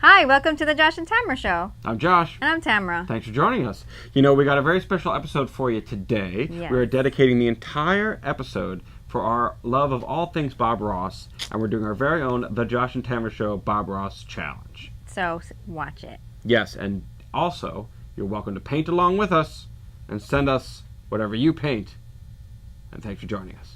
Hi, welcome to the Josh and Tamra Show. I'm Josh. And I'm Tamra. Thanks for joining us. You know, we got a very special episode for you today. Yes. We are dedicating the entire episode for our love of all things Bob Ross, and we're doing our very own The Josh and Tamra Show Bob Ross Challenge. So, watch it. Yes, and also, you're welcome to paint along with us and send us whatever you paint. And thanks for joining us.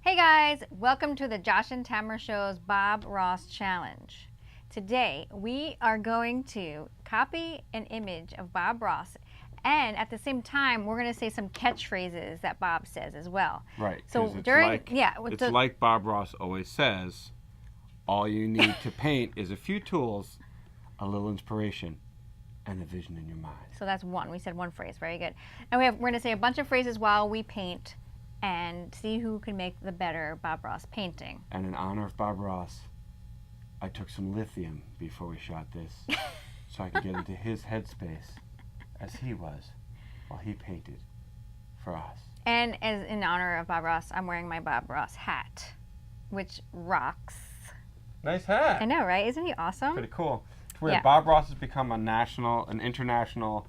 Hey guys, welcome to the Josh and Tamra Show's Bob Ross Challenge. Today, we are going to copy an image of Bob Ross, and at the same time, we're going to say some catchphrases that Bob says as well. Right. So it's during, like, yeah, it's like Bob Ross always says, all you need to paint is a few tools, a little inspiration, and a vision in your mind. So that's one. We said one phrase. Very good. And we're going to say a bunch of phrases while we paint and see who can make the better Bob Ross painting. And in honor of Bob Ross, I took some lithium before we shot this so I could get into his headspace as he was while he painted for us. And as in honor of Bob Ross, I'm wearing my Bob Ross hat, which rocks. Nice hat. I know, right? Isn't he awesome? Pretty cool. It's weird. Yeah. Bob Ross has become an international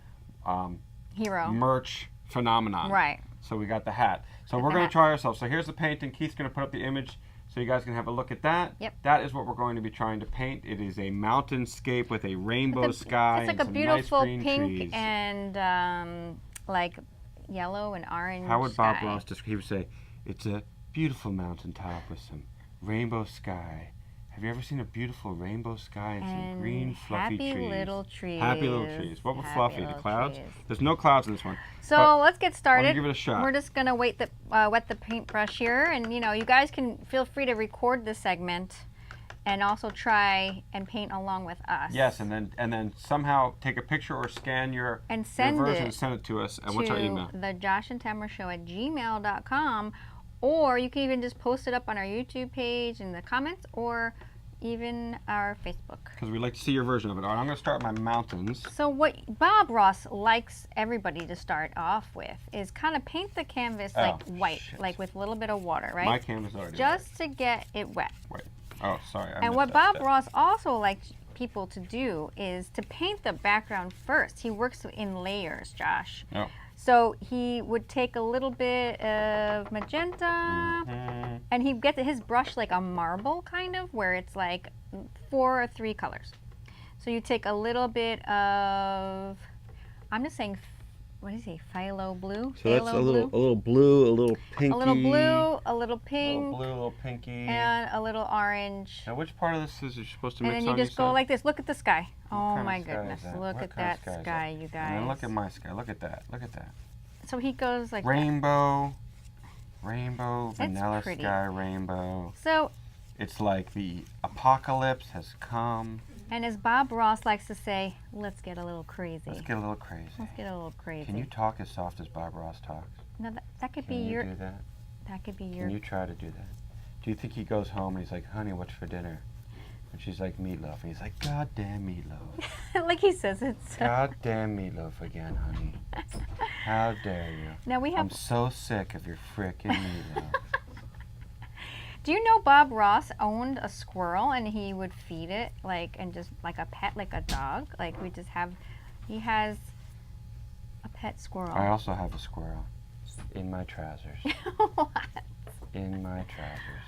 Hero. merch phenomenon. Right. So we got the hat. So we're going to try ourselves. So here's the painting. Keith's going to put up the image so you guys can have a look at that. Yep. That is what we're going to be trying to paint. It is a mountainscape with a rainbow sky It's like and a some beautiful nice green pink trees. and like yellow and orange How would Bob sky. Ross describe? He would say, it's a beautiful mountaintop with some rainbow sky. Have you ever seen a beautiful rainbow sky and some green fluffy happy trees? little trees. Happy little trees. What were Happy fluffy? The little clouds? trees. There's no clouds in this one. So let's get started. Give it a shot. We're just gonna wet the paintbrush here, and you know, you guys can feel free to record this segment, and also try and paint along with us. Yes, and then somehow take a picture or scan your send version it and send it to us. And what's our email? TheJoshAndTamraShow@gmail.com, or you can even just post it up on our YouTube page in the comments, or even our Facebook. Because we'd like to see your version of it. All right, I'm going to start with my mountains. So what Bob Ross likes everybody to start off with is kind of paint the canvas like white, like with a little bit of water, right? My canvas already just to get it wet. Wait. Oh, sorry. And what Bob Ross also likes people to do is to paint the background first. He works in layers, Josh. Oh. So he would take a little bit of magenta, and he'd get his brush like a marble kind of, where it's like 4 or 3 colors. So you take a little bit of, I'm just saying, what is he, phthalo blue? So that's a little blue, a little pinky. A little blue, a little pink. A little blue, a little pinky. And a little orange. Now, which part of this is you supposed to mix on? And then you just go like this. Look at the sky. Oh What my kind of sky goodness. is that? Look What at kind of that sky is sky, that? you guys. And then look at my sky. Look at that. Look at that. So he goes like Rainbow, vanilla pretty. sky, rainbow. So, It's like the apocalypse has come. and as Bob Ross likes to say, let's get a little crazy. Let's get a little crazy. Let's get a little crazy. Can you talk as soft as Bob Ross talks? No, that could be Can you your. do that? That could be Can your. you try to do that? Do you think he goes home and he's like, honey, what's for dinner? And she's like, meatloaf. And he's like, goddamn meatloaf. Like he says it. Goddamn meatloaf again, honey. How dare you? Now we have. I'm so sick of your frickin' meatloaf. Do you know Bob Ross owned a squirrel and he would feed it and just like a pet, like a dog? Like we just have, he has a pet squirrel. I also have a squirrel in my trousers. What? In my trousers.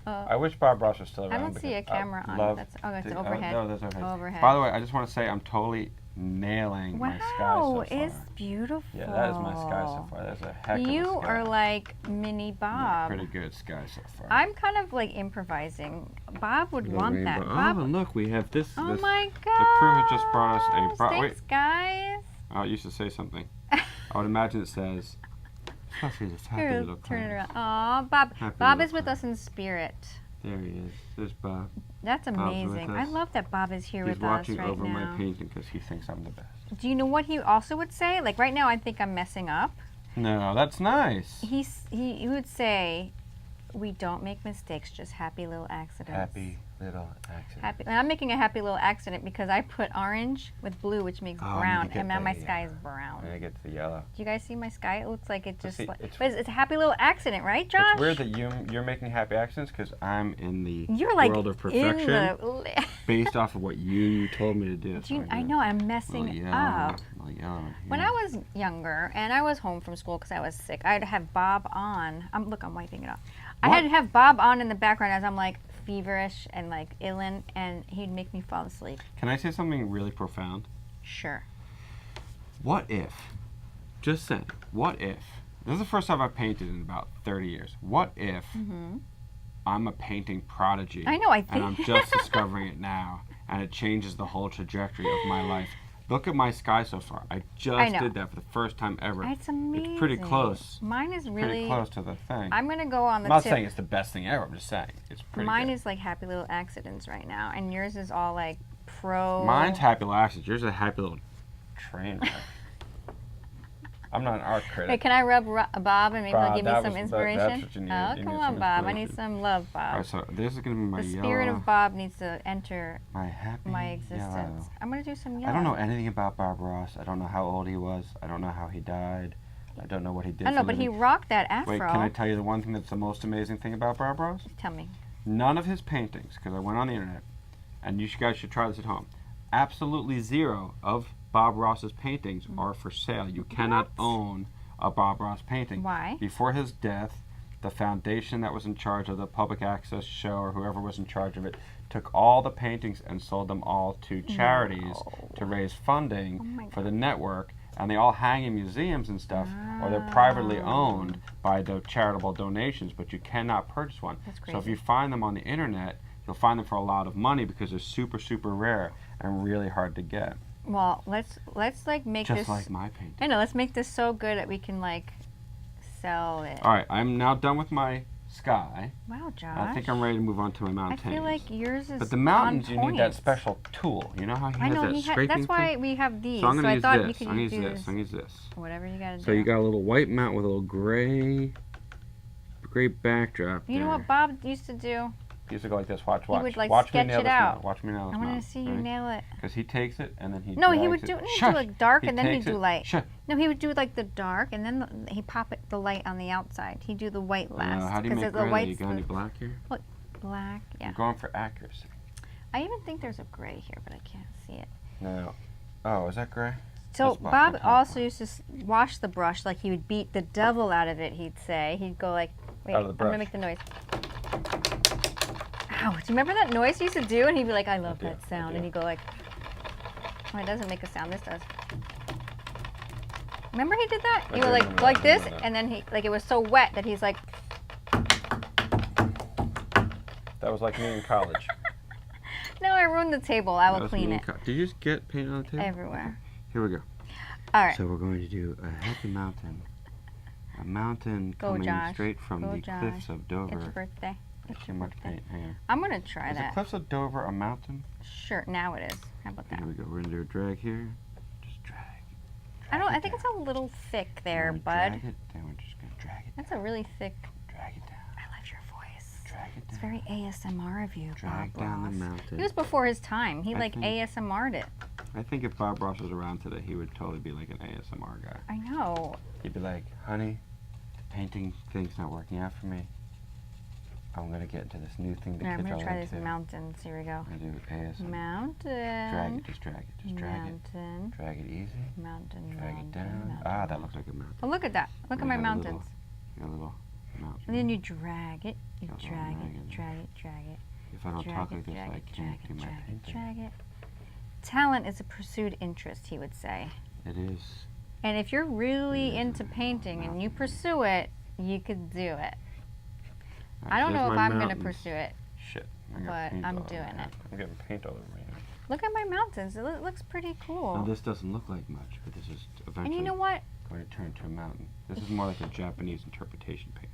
I wish Bob Ross was still around. I don't see a camera on. That's overhead. No, that's overhead. Overhead. By the way, I just want to say I'm totally nailing my sky so far. It's beautiful. Yeah, that is my sky so far. That's a heck of a sky. You are like mini Bob. Pretty good sky so far. I'm kind of like improvising. Bob would want rainbow. that. Bob, Oh, look, we have this. oh this. my God. The crew has just brought us a. Thanks, guys. Oh, it used to say something. I would imagine it says. Fluffy, this happy Here, little turn it cloud. around. Aw, Bob. Happy Bob little is with cloud. us in spirit. There he is. There's Bob. That's Bob's amazing. with I us. love that Bob is here He's with us watching right over now. my painting because he thinks I'm the best. Do you know what he also would say? Like right now, I think I'm messing up. No, that's nice. He would say, "We don't make mistakes, just happy little accidents." Happy little accident. Happy. And I'm making a happy little accident because I put orange with blue, which makes brown, and now my sky is brown. And I get to the yellow. Do you guys see my sky? It looks like it just. See, but it's a happy little accident, right, Josh? It's weird that you're making happy accidents because I'm in the You're like world of perfection based off of what you told me to do. I know I'm messing up. When I was younger and I was home from school because I was sick, I'd have Bob on. Look, I'm wiping it off. I had to have Bob on in the background as I'm like feverish and like illin, and he'd make me fall asleep. Can I say something really profound? Sure. What if, just saying, what if, this is the first time I've painted in about 30 years. What if I'm a painting prodigy? I know, I think. And I'm just discovering it now, and it changes the whole trajectory of my life. Look at my sky so far. I just did that for the first time ever. It's amazing. It's pretty close. Mine is really pretty close to the thing. I'm gonna go on the I'm not saying it's the best thing ever. I'm just saying it's pretty Mine good. is like happy little accidents right now, and yours is all like pro. Mine's happy little accidents. Yours is a happy little train wreck. I'm not an art critic. Hey, can I rub Bob and maybe he'll give me some inspiration? That's what you need. Oh, come on, Bob. I need some love, Bob. All right, so this is going to be my The yellow. spirit of Bob needs to enter my existence. yellow. I'm going to do some yellow. I don't know anything about Bob Ross. I don't know how old he was. I don't know how he died. I don't know what he did. I know, but he rocked that afro. Wait, can I tell you the one thing that's the most amazing thing about Bob Ross? Tell me. None of his paintings, because I went on the internet, and you guys should try this at home. Absolutely zero of Bob Ross's paintings are for sale. You cannot own a Bob Ross painting. Why? Before his death, the foundation that was in charge of the public access show, or whoever was in charge of it, took all the paintings and sold them all to charities to raise funding for the network, and they all hang in museums and stuff, or they're privately owned by the charitable donations, but you cannot purchase one. That's crazy. So if you find them on the internet, you'll find them for a lot of money because they're super, super rare and really hard to get. Well, let's like make this. Just like my painting. I know. Let's make this so good that we can like sell it. All right, I'm now done with my sky. Wow, Josh. I think I'm ready to move on to my mountains. I feel like yours is. But the mountains, on you need that point. special tool. You know how he I has know that scraping that's why thing? we have these. So I'm gonna use I thought this. you could I'm gonna use use this. I'm gonna use this. Whatever you gotta do. So you got a little white mountain with a little gray backdrop. You know what Bob used to do? He used to go like this. Watch. He would like Watch sketch me nail it this out. mountain. Watch me nail this I want mountain. to see you nail it. Because he takes it and then he. No, he drags would it. do. He'd Shush. do like dark, He and then he'd takes do it. light. Shush. No, he would do like the dark, and then he pop it the light on the outside. He'd do the white last. How do you make the gray? white's You got any black here? What? Black. Yeah. I'm going for accuracy. I even think there's a gray here, but I can't see it. No. Oh, is that gray? So That's black. Bob Okay. also used to wash the brush like he would beat the devil out of it. He'd say he'd go like, wait, Out of the I'm brush. gonna make the noise. Ow! Do you remember that noise he used to do? And he'd be like, I love do, that sound. I do. And he'd go like, oh, it doesn't make a sound. This does. Remember he did that? I He do would remember like that, like I this, remember that. and then he like it was so wet that he's like. That was like me in college. No, I ruined the table. I will clean it Did you just get paint on the table? everywhere. Here we go. All right. So we're going to do a happy mountain. A mountain Go, coming Josh. straight from Go, the Josh. cliffs of Dover. It's your birthday. It's Too your much birthday. paint. Hang on. I'm gonna try Is the that. cliffs of Dover a mountain? Sure. Now it is. How about that? Here we go. We're gonna do a drag here. Just drag. I don't. Drag I it think it's down. a little thick We're there, gonna bud. Drag it. Then we're just gonna drag it. That's a really thick. Drag it down. I love your voice. Drag it down. It's very ASMR of you, Drag Bob down Ross. the mountain. He was before his time. He I like think- ASMR'd it. I think if Bob Ross was around today, he would totally be like an ASMR guy. I know. He'd be like, honey, the painting thing's not working out for me. I'm gonna get into this new thing that Now I'm kids gonna are try these into. mountains. Here we go. I'm gonna do ASMR. Mountain. Drag it, just drag it, just drag it. Mountain. Drag it easy. Mountain. Drag mountain, it down. mountain. Ah, that looks like a mountain. Oh, look at that. Look at We my got a mountains. Got a little mountain. And then you drag it. You That's all drag I'm it. dragging. Drag it. Drag it. If I don't Drag talk it, like this, drag I it, can't drag do it, my drag it, painting. drag it. Talent is a pursued interest, he would say. It is. And if you're really into painting and you pursue it, you could do it. I don't know if I'm going to pursue it. Shit. I got but paint I'm all over doing my it. hand. I'm getting paint all over my hand. Look at my mountains. It looks pretty cool. Now this doesn't look like much, but this is eventually And you know what? going to turn to a mountain. This is more like a Japanese interpretation painting.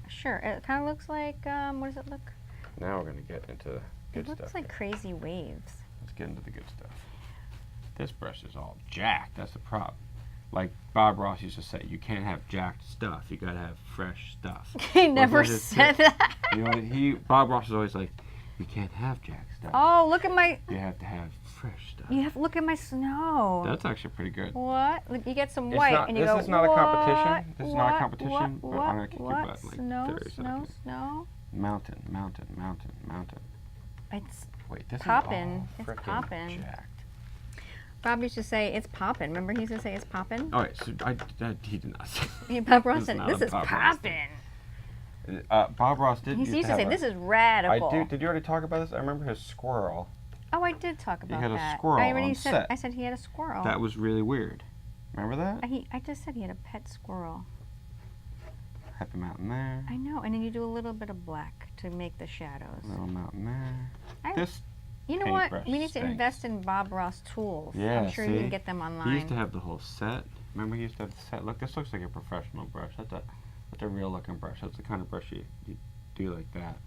Sure. It kind of looks like, what does it look? Now we're going to get into the good It looks stuff. like here. crazy waves. Let's get into the good stuff. This brush is all jacked. That's the problem. Like Bob Ross used to say, you can't have jacked stuff. You got to have fresh stuff. He never this is said it. that. You know, Bob Ross is always like, You can't have Jack stuff. Oh, look at my. You have to have fresh stuff. You have to look at my snow. That's actually pretty good. What? Look, you get some white and you go. This is not a competition. What? This is not a competition. What? But I'm gonna kick your What? butt in like Snow, 30 snow, seconds. snow. Mountain, mountain, mountain, mountain. It's Wait, this poppin'. is all It's frickin' poppin'. jacked. Bob used to say it's poppin'. Remember he used to say it's poppin'? All right, so he did not say. Yeah, Bob Ross This is said not this a is Bob Ross poppin'. Bob Ross did. He used to say this is radical. Did you already talk about this? I remember his squirrel. Oh, I did talk about had a that. squirrel I already on said. set. I said he had a squirrel. That was really weird. Remember that? I just said he had a pet squirrel. Happy Mountain there. I know, and then you do a little bit of black to make the shadows. Little mountain there. I- This. You know what? paintbrush We need to stinks. invest in Bob Ross tools. Yeah, I'm sure you see? can get them online. He used to have the whole set. Remember, he used to have the set. Look, this looks like a professional brush. That's a real looking brush. That's the kind of brush you do like that.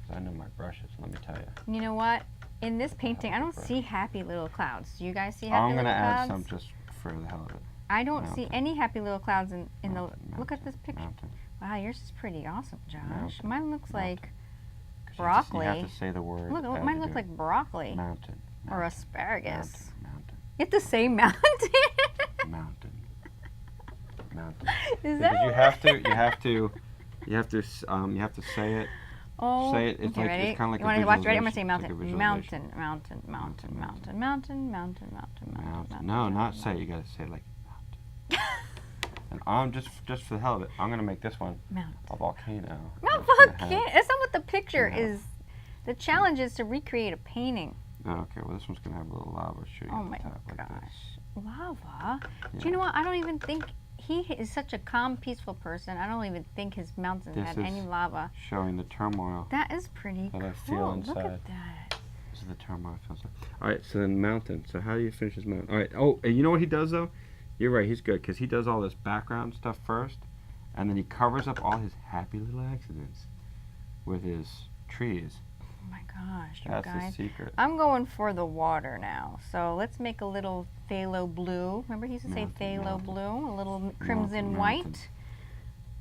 'Cause I know my brushes. Let me tell you. You know what? In this painting, I don't see happy little clouds. Do you guys see happy I'm little gonna clouds? add some just for the hell of it. I don't see Mountain. any happy little clouds in the. Mountain, Look at mountain, this picture. Mountain. Wow, yours is pretty awesome, Josh. Mountain, Mine looks mountain. like 'Cause broccoli. You have to say the word. Look, as mine you looks do like broccoli it. Mountain. or mountain, asparagus. Mountain. You have to say mountain. Mountain. Mountain. Is Because that? you have to say it. Oh, Say it. It's okay, like ready? it's kind of like you a want to watch? Ready? I'm gonna say visualization. mountain. It's like a Mountain, visualization. mountain, mountain, mountain, Mountain, mountain, mountain, mountain, mountain. No, not say it. You gotta say it like mountain. And I'm just for the hell of it, I'm gonna make this one Mountain. a volcano. No, It's gonna volcano. have- That's not what the picture Yeah. is. The challenge is to recreate a painting. Oh, okay, well this one's gonna have a little lava shooting Oh at my the top like this. gosh. Lava? Do Yeah. you know what? I don't even think he is such a calm, peaceful person. I don't even think his mountain This had is any lava. Showing the turmoil. That is pretty that cool. I feel Look inside. at that. This is the turmoil I feel inside. All right, so then mountain. So how do you finish his mountain? All right. Oh, and you know what he does though? You're right. He's good because he does all this background stuff first, and then he covers up all his happy little accidents with his trees. Oh my gosh, you That's the guys. secret. I'm going for the water now. So let's make a little phthalo blue. Remember he used to say Mountain, phthalo mountain. blue? A little crimson Mountain, white. mountain.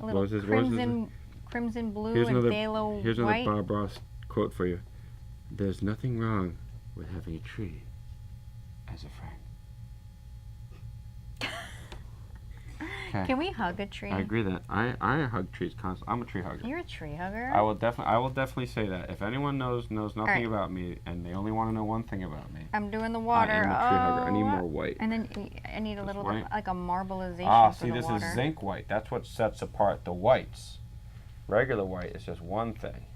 A little What was his- crimson blue Here's and another, phthalo here's another white. Bob Ross quote for you. There's nothing wrong with having a tree as a friend. Okay. Can we hug a tree? I agree that I hug trees constantly. I'm a tree hugger. You're a tree hugger. I will definitely say that. If anyone knows nothing right. about me and they only want to know one thing about me, I'm doing the I water. am a tree hugger. I need Oh, more white. And then I need a Just little white? like a marbleization Ah, for see, the this water. is zinc white. That's what sets apart the whites. Regular white is just one thing.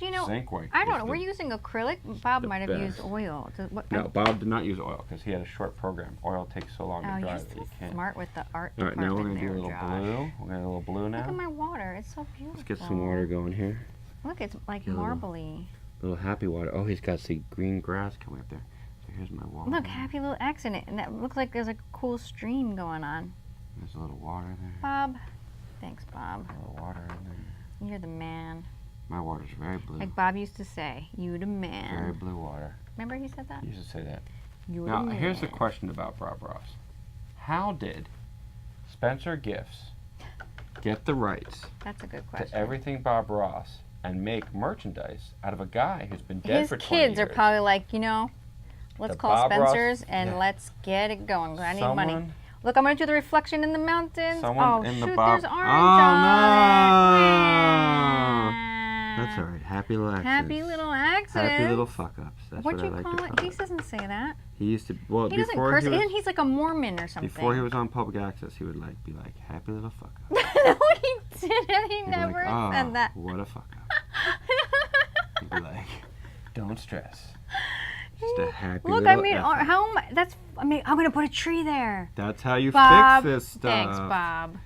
You know, Zinc white. I don't is know. the- We're using acrylic. Bob the might have used best. oil. What, No, Bob did not use oil because he had a short program. Oil takes so long oh, to dry you're that so you can't. smart with the art All right, department now we're gonna there, do a little Josh. blue. We're gonna do a little blue Look now. at my water. It's so beautiful. Let's get some water going here. Look, it's like Get a little- marbly. Little happy water. Oh, he's got some green grass coming up there. So here's my water. Look, happy little accident. And that looks like there's a cool stream going on. There's a little water there. Bob. Thanks, Bob. A little water in there. You're the man. My water's very blue. Like Bob used to say, you the Very man. blue water. Remember he said that? He used to say that. You Now, the man. here's the question about Bob Ross. How did Spencer Gifts get the rights That's a good question. to everything Bob Ross and make merchandise out of a guy who's been dead His for 20 kids years? are probably like, you know, let's The call Bob Ross- Spencer's and yeah. let's get it going. 'Cause I need money. Someone- Look, I'm gonna do the reflection in the mountains. Someone oh in shoot, the Bob. there's orange Oh, on no! it. That's all right. Happy little accidents. Happy little accident. Happy little fuck ups. That's What'd what you I like call to it? call He it. doesn't say that. He used to. Well, He doesn't before curse. he was, He's like a Mormon or something. before he was on public access, he would be like, "Happy little fuck up." No, he didn't. He He'd be never like, "Ah, said that. what a fuck up." He'd be like, "Don't stress. Just a happy Look, little I mean, effort." how am I? I'm gonna put a tree there. That's how you Bob, fix this stuff. thanks, Bob.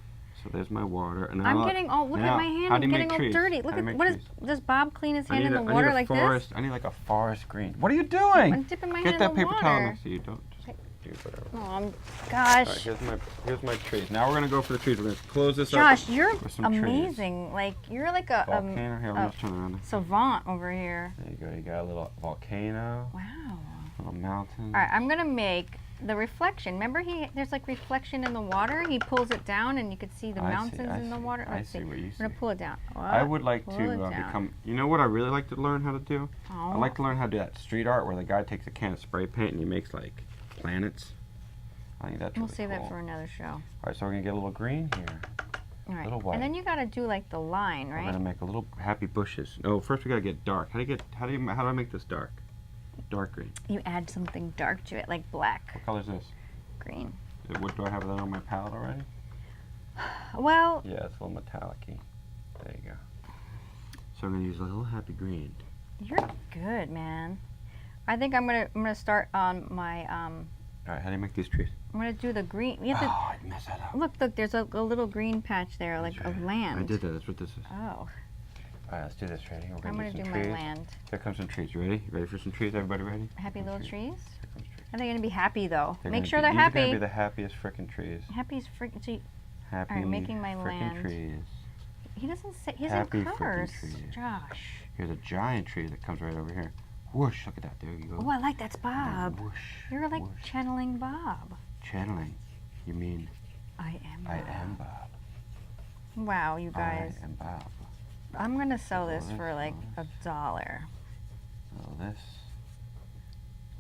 So there's my water, and I'm now- getting all. Look now, at my hand. how I'm do you getting make all trees? dirty. How Look do you at make what is. trees? Does Bob clean his I hand need in the a water like forest, this? I need like a forest green. What are you doing? I'm dipping my Get hand that in the paper towel water. next to you. Don't just do whatever. Oh, All right, gosh. here's my trees. Now we're gonna go for the trees. We're gonna close this Josh, up. you're with some trees. amazing. Like you're like a Volcano. Here, let me just turn around. savant over here. There you go. You got a little volcano, Wow. a little mountain. All right, I'm gonna make the reflection. Remember, there's like reflection in the water. He pulls it down, and you could see the mountains in the water. I see what you see. I'm gonna pull it down. I would like to become. You know what I really like to learn how to do? Oh. I like to learn how to do that street art where the guy takes a can of spray paint and he makes like planets. I think that's really We'll save cool. that for another show. All right, so we're gonna get a little green here. All right. A little white. And then you gotta do like the line, right? We're gonna make a little happy bushes. No, first we gotta get dark. How do I make this dark? Dark green. You add something dark to it, like black. What color is this? Green. What do I have that on my palette already? Well. Yeah, it's a little metallic-y. There you go. So I'm gonna use a little happy green. You're good, man. I think I'm gonna start on my All right, how do you make these trees? I'm gonna do the green. You have to, I messed that up. look, there's a little green patch there, like of land. I did that. That's what this is. Oh. All right, let's do this. Ready? We're I'm gonna do do some my trees. land. Here comes some trees. You ready? You ready for some trees? Everybody ready? Happy little trees. Here comes trees. Are they gonna be happy though? They're Make gonna sure be, they're these are happy. gonna be the happiest frickin' trees. Happy is freaking. So Happy Alright, making my frickin' land. trees. he doesn't say. He Happy doesn't frickin' curse. trees. Josh. Here's a giant tree that comes right over here. Whoosh! Look at that. There you go. Oh, I like that's And then Bob. Whoosh! You're like whoosh. channeling Bob. Channeling. You mean I am Bob. I am Bob. Wow, you guys. I am Bob. I'm gonna sell this Little for this, like little $1. Little this.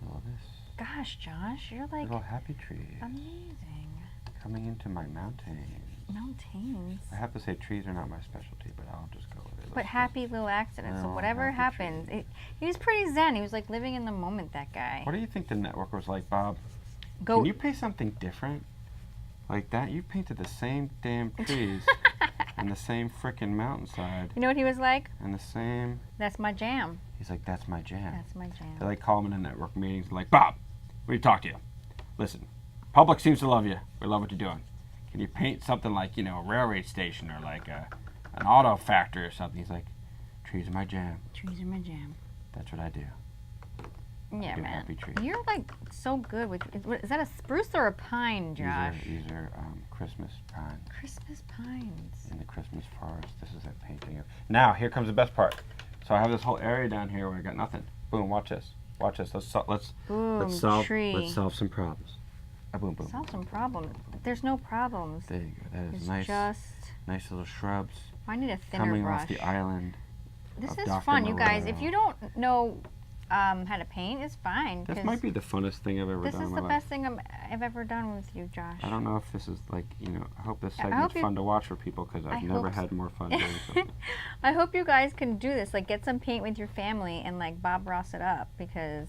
Little this. Gosh, Josh, you're like Little happy trees amazing. coming into my mountains. Mountains. I have to say trees are not my specialty, but I'll just go with it. But Let's go. happy little accidents. So Oh, whatever happy happens, trees. he was pretty zen. He was like living in the moment. That guy. What do you think the network was like, Bob? Go. Can you paint something different? Like that? You painted the same damn trees and the same frickin' mountainside You know what he was like? and the same. That's my jam. He's like, that's my jam. That's my jam. They like call him in the network meetings like, Bob, we need to talk to you. Listen, public seems to love you. We love what you're doing. Can you paint something like, you know, a railway station or like an auto factory or something? He's like, trees are my jam. Trees are my jam. That's what I do. Yeah, do man. happy trees. You're like so good with. Is that a spruce or a pine, Josh? These are Christmas pines Christmas pines. in the Christmas forest. This is that painting of. Now here comes the best part. So I have this whole area down here where I got nothing. Boom! Watch this. Watch this. Boom, let's solve tree. let's solve some problems. Boom boom. Solve some problems. There's no problems. There you go. That is It's nice. just. Nice little shrubs I need a thinner coming brush. off the island. This of is Dr. fun, you guys. If Moreau. you don't know how to paint, it's fine. This 'cause might be the funnest thing I've ever This done is in the my best life. thing I've ever done with you, Josh. I don't know if this is like, you know, I hope this I segment's hope you- fun to watch for people because I I've never hope so. had more fun doing something. I hope you guys can do this. Like, get some paint with your family and like Bob Ross it up, because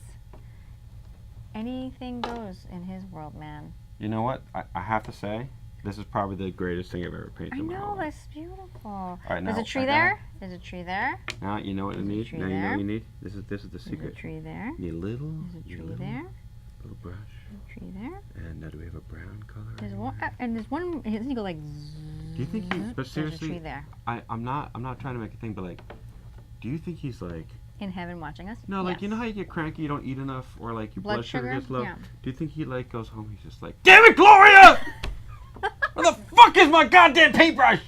anything goes in his world, man. You know what? I have to say, this is probably the greatest thing I've ever painted I in my whole know, life. that's beautiful. All right, There's now, a tree I got there. There's a tree there. Now you know what you There's a need. tree Now you know there. what you need. This is the There's a secret. tree there. You need a little, There's a you tree need a there. little brush. A tree there. And now do we have a brown color? There's in one, here? and there's one. Doesn't he go like? Do you think he's? But There's a seriously, tree there I'm not trying to make a thing, but like, do you think he's like? in heaven watching us. No, like Yes. you know how you get cranky, you don't eat enough, or like your blood sugar gets low. Yeah. Do you think he like goes home? He's just like, damn it, Gloria! Where the fuck is my goddamn paintbrush?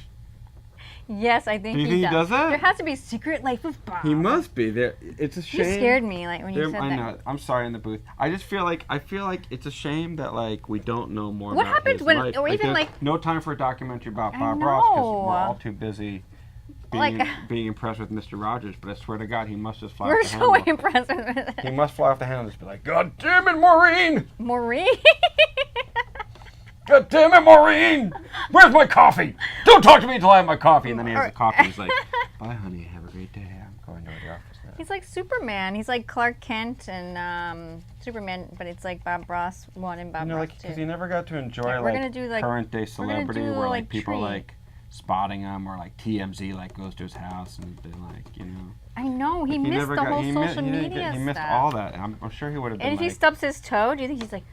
Yes, I think Do you think he does that? There has to be a secret life of Bob. He must be there. It's a shame. You scared me, like when you said I that. know. I'm sorry in the booth. I just feel like it's a shame that like we don't know more. What about happens his when- life. or even, there's like- no time for a documentary about I Bob Ross because know. we're all too busy being, Like- being impressed with Mr. Rogers. But I swear to God, he must just fly We're off the so handle. impressed with it. He must fly off the handle and just be like, God damn it, Maureen! Maureen. God damn it, Maureen! Where's my coffee? Don't talk to me until I have my coffee. And then he has the coffee. He's like, bye, honey. Have a great day. I'm going to the office now. He's like Superman. He's like Clark Kent and Superman, but it's like Bob Ross 1 and Bob You know, Ross like, 2. because he never got to enjoy Yeah, we're like gonna do, like- current day we're gonna celebrity do, where like like, people tree. like spotting him or like TMZ like goes to his house and they're like, you know. I know, he He missed never the got, whole he social mi- he didn't media get- He missed stuff. all that. I'm sure he would have been And if like. he stubs his toe, do you think he's like,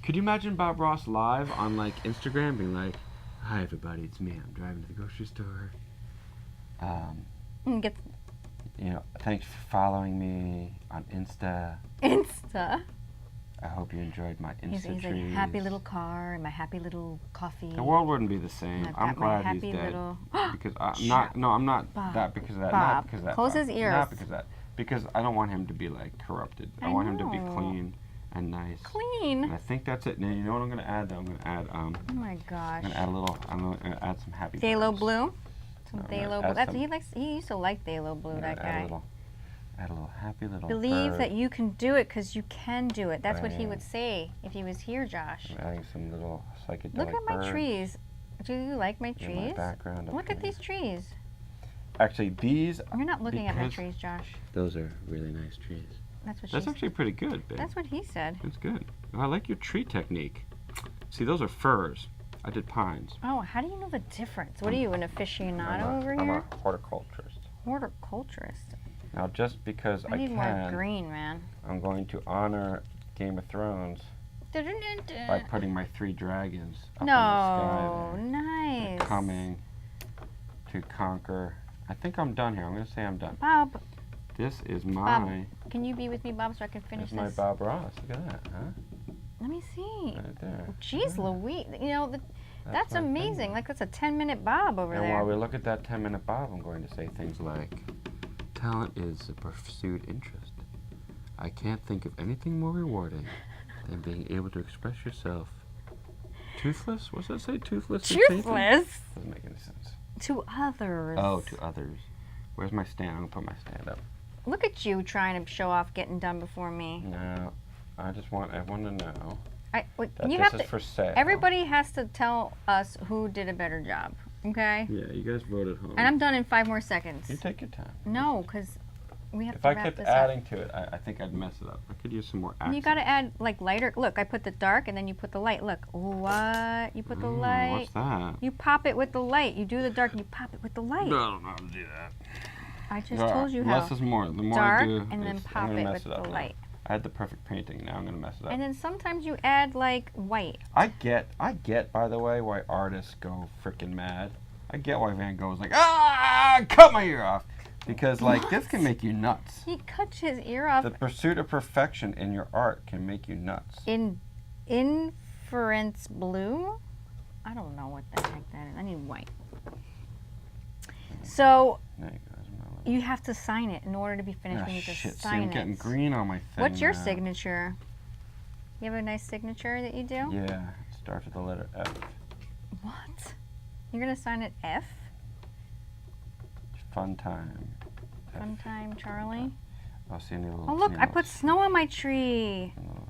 Could you imagine Bob Ross live on like Instagram being like, "Hi everybody, it's me. I'm driving to the grocery store. get You know, thanks for following me on Insta. Insta? I hope you enjoyed my He's Insta like, trees." happy little car and my happy little coffee. The world wouldn't be the same. I've I'm got my glad he's happy dead. little- Because I'm not. No, I'm not Bob. that because of that. Bob, Not because of that. close Bob. his ears. Not because of that. Because I don't want him to be like corrupted. I want him to be know. clean and nice. nice. Clean. And I think that's it. Now you know what I'm gonna add though? I'm gonna add Oh my gosh. I'm gonna add some happy Phthalo birds. blue. Some I'm gonna phthalo add blue. That's some- he used to like phthalo blue. I'm That gonna guy. Add a little happy little Believe bird. that you can do it because you can do it. That's what he Right. would say if he was here, Josh. I'm adding some little psychedelic Look at my birds trees. Do you like my in trees? my background. Look at these trees. Actually, these. You're not looking at my because trees, Josh. Those are really nice trees. That's what That's she actually pretty good, babe. That's what he said. That's good. Oh, I like your tree technique. See, those are firs. I did pines. Oh, how do you know the difference? What are you, an aficionado over I'm here? a horticulturist. Horticulturist. Now, just because I need more can, green, man. I'm going to honor Game of Thrones by putting my 3 dragons up in the No, sky there. nice. They're coming to conquer. I think I'm done here. I'm going to say I'm done. Bob, This is my. can you be with me, Bob, so I can finish This is my this? Bob Ross. Look at that, huh? Let me see. Right there. Jeez Louise. You know, that's my amazing. finger. Like, that's a 10-minute Bob over And there. while we look at that 10-minute Bob, I'm going to say things like, talent is a pursued interest. I can't think of anything more rewarding than being able to express yourself. Toothless? What's that say? Toothless? and painted? Toothless Doesn't make any sense. to others. Oh, to others. Where's my stand? I'm going to put my stand up. Look at you trying to show off getting done before me. No, I want everyone to know Wait, that you this have is to. for sale. Everybody has to tell us who did a better job. Okay. Yeah, you guys voted home. And I'm done in 5 more seconds. You take your time. No, because we have If to I wrap kept this adding to it, I think I'd mess it up. I could use some more up. accents. You gotta add like lighter. Look, I put the dark and then you put the light. Look, what? You put the light. What's that? You pop it with the light. You do the dark and you pop it with the light. No, I don't know how to do that. I just told you how. Less is more. The more Dark I do, and then I'm pop gonna it mess with it up the now. light. I had the perfect painting. Now I'm gonna mess it up. And then sometimes you add like white. I get. By the way, why artists go freaking mad. I get why Van Gogh was like, ah, cut my ear off, because like this can make you nuts. He cut his ear off. The pursuit of perfection in your art can make you nuts. In inference blue? I don't know what the heck that is. I need white. So There you go. There's my little- you have to sign it in order to be finished. Ah, we need to shit, see, sign I'm getting it. green on my thing. What's your now. signature? You have a nice signature that you do? Yeah, it starts with the letter F. What? You're gonna sign it F? Fun time. F. Fun time, Charlie. Oh, see any little. Oh look, any I little put snow on my tree. little-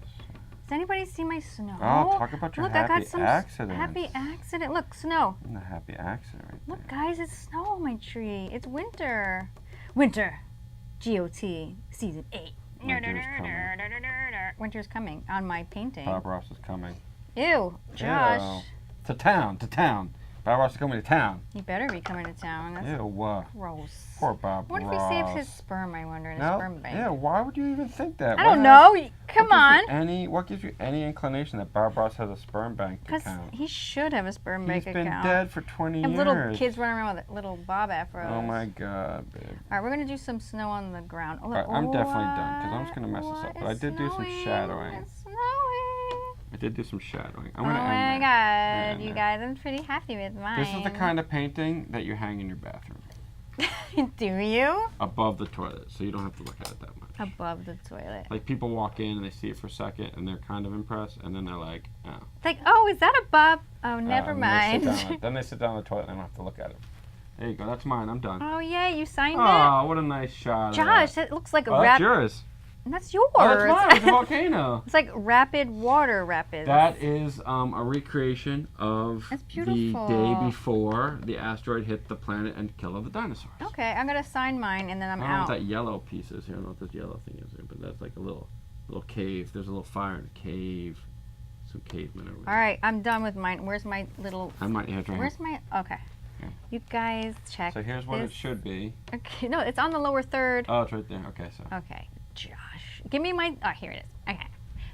Does anybody see my snow? Oh, talk about your Look, I happy got some accidents. happy accident. Look, snow. And the happy accident right Look, there. guys, it's snow on my tree. It's winter. Winter. GOT season 8. Winter's coming. Winter's coming on my painting. Bob Ross is coming. Ew, Josh. To town. Bob Ross is coming to town. You better be coming to town. That's Ew, gross. poor Bob What if Ross. he saves his sperm, I wonder, in a No, sperm bank? yeah, why would you even think that? I don't know. Come on. What gives you any inclination that Bob Ross has a sperm bank Because account? he should have a sperm He's bank been account. dead for 20 And years. little kids running around with little bob afros. Oh my God, babe. All right, we're going to do some snow on the ground. Oh, All look, right, I'm definitely done because I'm just going to mess this what up. But I is did do some snowing? shadowing. It's snowing. I did do some shadowing. I'm Oh going to my end God, there. you guys, I'm pretty happy with mine. This is the kind of painting that you hang in your bathroom Do you? above the toilet, so you don't have to look at it that much. Above the toilet. Like people walk in and they see it for a second and they're kind of impressed, and then they're like, oh. It's like, oh, is that a bob? Oh, never And mind. then they sit down on the toilet and they don't have to look at it. There you go. That's mine. I'm done. Oh, yeah, you signed Oh, what a nice shot. it. Josh, that looks like a Oh, that's rapid. yours. That's yours. Oh, that's mine. It's a volcano. It's like rapid water rapids. That is a recreation of That's the beautiful. day before the asteroid hit the planet and killed all the dinosaurs. Okay, I'm going to sign mine and then I'm I don't know out. what that yellow piece is here. I don't know what this yellow thing is here, but that's like a little cave. There's a little fire in a cave. Some cavemen over there. All right, I'm done with mine. Where's my little... I might have to. Where's my... Okay. Yeah. You guys check So here's what this. it should be. Okay, no, it's on the lower third. Oh, it's right there. Okay, so. Okay, Josh. Give me my... Oh, here it is. Okay.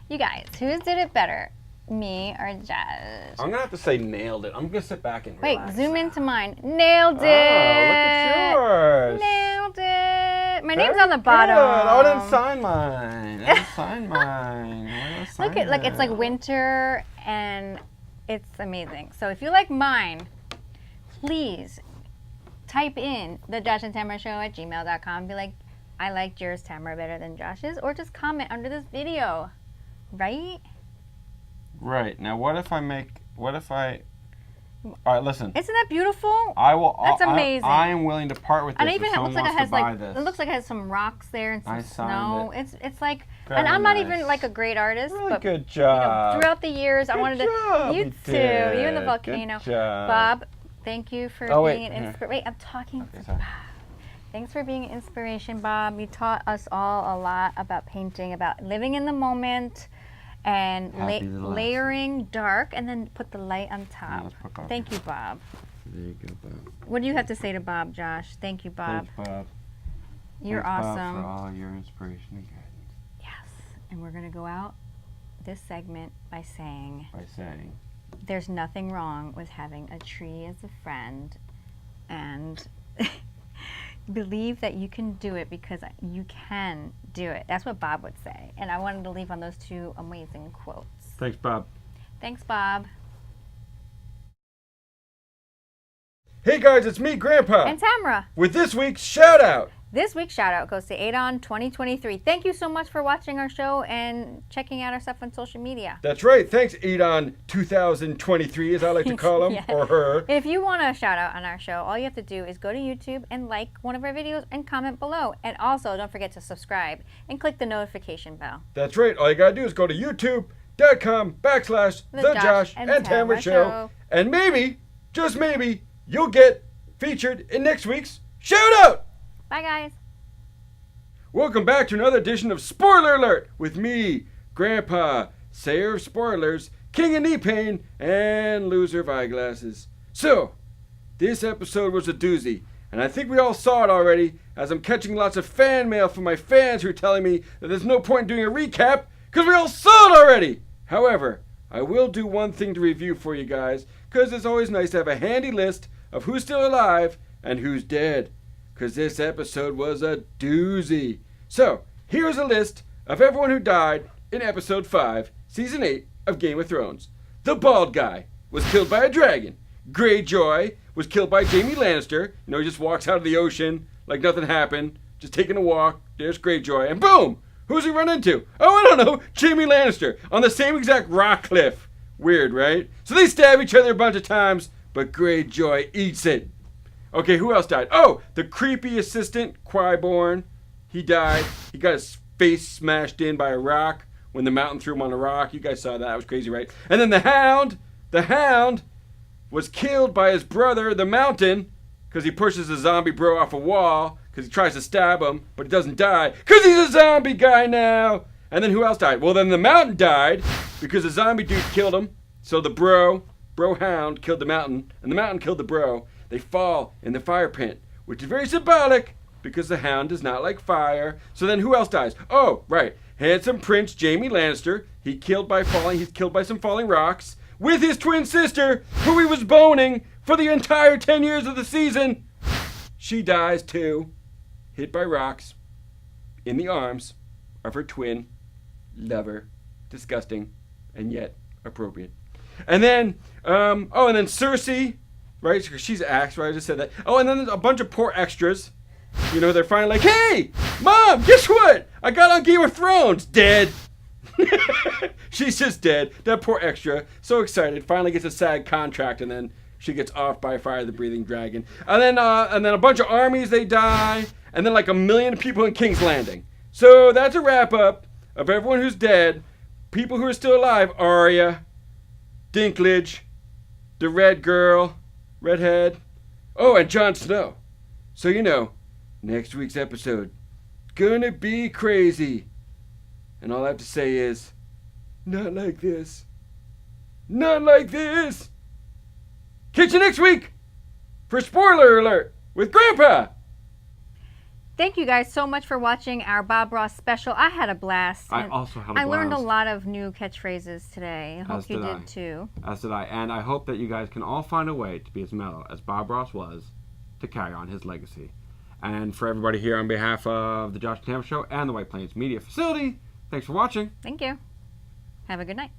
You guys, who did it better? Me or Josh? I'm gonna have to say nailed it. I'm gonna sit back and Wait, relax. zoom into mine. Nailed it! Oh, look at yours. Nailed it! My Very name's on the bottom. Good. Oh, I didn't sign mine. I didn't sign mine. Why did I sign Look at, like, it's like it? winter and it's amazing. So if you like mine, please type in TheJoshAndTamraShow at gmail.com. Be like, I liked yours, Tamra, better than Josh's. Or just comment under this video. Right? Right. Now, what if I... All right, listen. Isn't that beautiful? I will. That's amazing. I am willing to part with this. And even if it looks someone like it wants has to buy like this. it looks like it has some rocks there and some snow. It's like, Very and I'm not nice. even like a great artist, Really but good job. throughout the years, I wanted to. You too. You and the Good volcano. job. Bob, thank you for being an inspiration. Wait, I'm talking. Okay, sorry. Thanks for being an inspiration, Bob. You taught us all a lot about painting, about living in the moment, and layering dark, and then put the light on top. Thank you, Bob. There you go, Bob. What do you have to say to Bob, Josh? Thank you, Bob. Thanks, Bob. You're Thanks, awesome. Bob, for all your inspiration and guidance. Yes, and we're gonna go out this segment by saying there's nothing wrong with having a tree as a friend, and believe that you can do it because you can do it. That's what Bob would say. And I wanted to leave on those two amazing quotes. Thanks, Bob. Thanks, Bob. Hey guys, it's me, Grandpa. And Tamra. With this week's shout out. This week's shout out goes to Adon 2023. Thank you so much for watching our show and checking out our stuff on social media. That's right. Thanks, Adon 2023, as I like to call him, Yeah. or her. If you want a shout out on our show, all you have to do is go to YouTube and like one of our videos and comment below. And also, don't forget to subscribe and click the notification bell. That's right. All you gotta do is go to youtube.com/TheJoshAndTamraShow. And maybe, just maybe, you'll get featured in next week's shout out. Bye, guys. Welcome back to another edition of Spoiler Alert with me, Grandpa, sayer of spoilers, king of knee pain, and loser of eyeglasses. So, this episode was a doozy, and I think we all saw it already, as I'm catching lots of fan mail from my fans who are telling me that there's no point in doing a recap, because we all saw it already! However, I will do one thing to review for you guys, because it's always nice to have a handy list of who's still alive and who's dead. Because this episode was a doozy. So, here's a list of everyone who died in episode 5, season 8 of Game of Thrones. The bald guy was killed by a dragon. Greyjoy was killed by Jaime Lannister. You know, he just walks out of the ocean like nothing happened, just taking a walk. There's Greyjoy, and boom! Who's he run into? Oh, I don't know, Jaime Lannister on the same exact rock cliff. Weird, right? So they stab each other a bunch of times, but Greyjoy eats it. Okay, who else died? Oh, the creepy assistant, Qyborn. He died. He got his face smashed in by a rock when the mountain threw him on a rock. You guys saw that. That was crazy, right? And then the Hound was killed by his brother, the Mountain, because he pushes a zombie bro off a wall because he tries to stab him, but he doesn't die because he's a zombie guy now. And then who else died? Well, then the Mountain died because the zombie dude killed him. So the bro Hound killed the Mountain, and the Mountain killed the bro. They fall in the fire pit, which is very symbolic because the Hound does not like fire. So then who else dies? Oh, right. Handsome Prince Jaime Lannister. He's killed by some falling rocks with his twin sister, who he was boning for the entire 10 years of the season. She dies too, hit by rocks in the arms of her twin lover. Disgusting and yet appropriate. And then, and then Cersei, right? Because she's axed, right? I just said that. Oh, and then there's a bunch of poor extras. You know, they're finally like, hey, Mom, guess what? I got on Game of Thrones. Dead. She's just dead. That poor extra. So excited. Finally gets a SAG contract, and then she gets off by Fire the Breathing Dragon. And then a bunch of armies, they die. And then like 1 million people in King's Landing. So that's a wrap-up of everyone who's dead. People who are still alive. Arya, Dinklage, the Red Girl, Redhead. Oh, and Jon Snow. So you know, next week's episode, gonna be crazy. And all I have to say is, not like this. Not like this. Catch you next week for Spoiler Alert with Grandpa. Thank you guys so much for watching our Bob Ross special. I had a blast. I also had a blast. I learned a lot of new catchphrases today. I hope you did too. As did I. And I hope that you guys can all find a way to be as mellow as Bob Ross was to carry on his legacy. And for everybody here on behalf of the Josh and Tamra Show and the White Plains Media Facility, thanks for watching. Thank you. Have a good night.